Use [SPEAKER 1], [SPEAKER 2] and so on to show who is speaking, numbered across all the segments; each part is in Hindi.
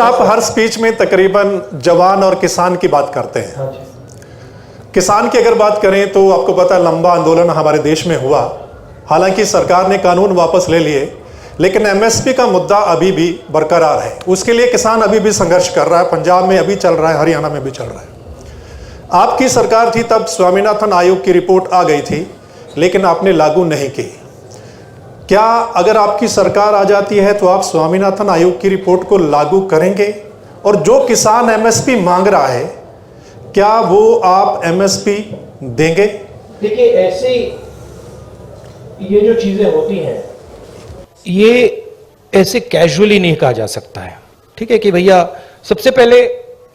[SPEAKER 1] आप हर स्पीच में तकरीबन जवान और किसान की बात करते हैं। किसान की अगर बात करें तो आपको पता है लंबा आंदोलन हमारे देश में हुआ, हालांकि सरकार ने कानून वापस ले लिए, लेकिन एमएसपी का मुद्दा अभी भी बरकरार है। उसके लिए किसान अभी भी संघर्ष कर रहा है। पंजाब में अभी चल रहा है, हरियाणा में भी चल रहा है। आपकी सरकार थी तब स्वामीनाथन आयोग की रिपोर्ट आ गई थी, लेकिन आपने लागू नहीं की। क्या अगर आपकी सरकार आ जाती है तो आप स्वामीनाथन आयोग की रिपोर्ट को लागू करेंगे? और जो किसान एमएसपी मांग रहा है, क्या वो आप एमएसपी देंगे?
[SPEAKER 2] देखिए, ऐसे ये जो चीजें होती हैं, ये ऐसे कैजुअली नहीं कहा जा सकता है। ठीक है कि भैया, सबसे पहले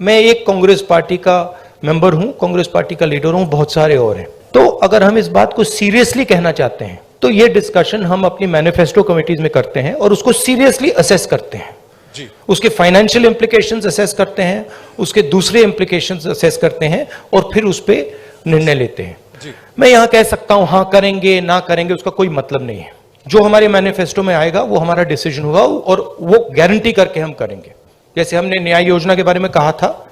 [SPEAKER 2] मैं एक कांग्रेस पार्टी का मेंबर हूं, कांग्रेस पार्टी का लीडर हूं, बहुत सारे और हैं। तो अगर हम इस बात को सीरियसली कहना चाहते हैं तो ये डिस्कशन हम अपनी मैनिफेस्टो कमिटीज में करते हैं और उसको सीरियसली असेस करते हैं जी। उसके फाइनेंशियल इंप्लीकेशंस असेस करते हैं, उसके दूसरे इंप्लीकेशंस असेस करते हैं और फिर उस पर निर्णय लेते हैं जी। मैं यहां कह सकता हूं हाँ करेंगे ना करेंगे, उसका कोई मतलब नहीं है। जो हमारे मैनिफेस्टो में आएगा वो हमारा डिसीजन होगा और वो गारंटी करके हम करेंगे। जैसे हमने न्याय योजना के बारे में कहा था,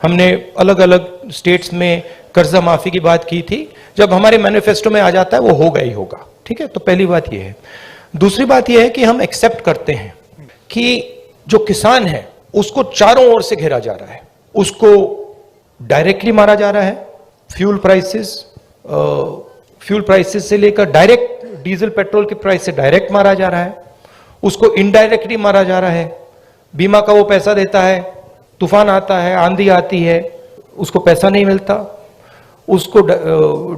[SPEAKER 2] हमने अलग अलग स्टेट्स में कर्जा माफी की बात की थी। जब हमारे मैनिफेस्टो में आ जाता है वो होगा ही होगा। ठीक है, तो पहली बात ये है। दूसरी बात ये है कि हम एक्सेप्ट करते हैं कि जो किसान है उसको चारों ओर से घेरा जा रहा है। उसको डायरेक्टली मारा जा रहा है, फ्यूल प्राइसेस से लेकर डायरेक्ट डीजल पेट्रोल के प्राइस से डायरेक्ट मारा जा रहा है। उसको इनडायरेक्टली मारा जा रहा है। बीमा का वो पैसा देता है, तूफान आता है, आंधी आती है, उसको पैसा नहीं मिलता। उसको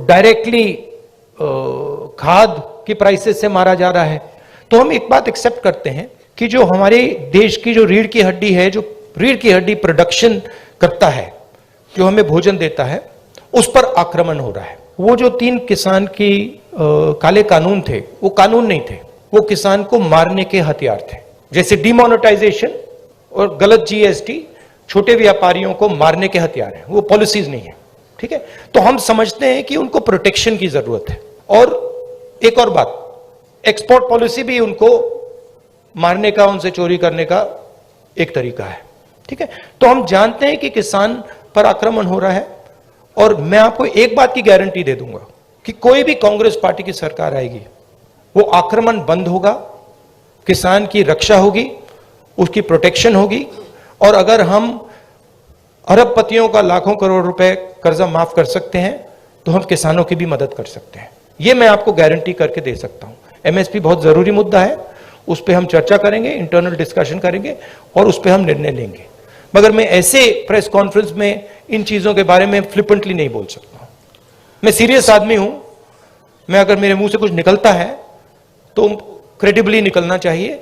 [SPEAKER 2] डायरेक्टली खाद की प्राइसेस से मारा जा रहा है। तो हम एक बात एक्सेप्ट करते हैं कि जो हमारे देश की जो रीढ़ की हड्डी है, जो रीढ़ की हड्डी प्रोडक्शन करता है, जो हमें भोजन देता है, उस पर आक्रमण हो रहा है। वो जो 3 किसान की काले कानून थे, वो कानून नहीं थे, वो किसान को मारने के हथियार थे। जैसे डिमोनेटाइजेशन और गलत जीएसटी छोटे व्यापारियों को मारने के हथियार हैं, वो पॉलिसीज नहीं है। ठीक है, तो हम समझते हैं कि उनको प्रोटेक्शन की जरूरत है। और एक और बात, एक्सपोर्ट पॉलिसी भी उनको मारने का, उनसे चोरी करने का एक तरीका है। ठीक है, तो हम जानते हैं कि किसान पर आक्रमण हो रहा है और मैं आपको एक बात की गारंटी दे दूंगा कि कोई भी कांग्रेस पार्टी की सरकार आएगी, वो आक्रमण बंद होगा, किसान की रक्षा होगी, उसकी प्रोटेक्शन होगी। और अगर हम अरबपतियों का लाखों करोड़ रुपए कर्जा माफ कर सकते हैं तो हम किसानों की भी मदद कर सकते हैं। ये मैं आपको गारंटी करके दे सकता हूं। एमएसपी बहुत जरूरी मुद्दा है, उस पर हम चर्चा करेंगे, इंटरनल डिस्कशन करेंगे और उस पर हम निर्णय लेंगे। मगर मैं ऐसे प्रेस कॉन्फ्रेंस में इन चीजों के बारे में फ्लिपेंटली नहीं बोल सकता। मैं सीरियस आदमी हूं। मैं अगर मेरे मुंह से कुछ निकलता है तो क्रेडिबली निकलना चाहिए।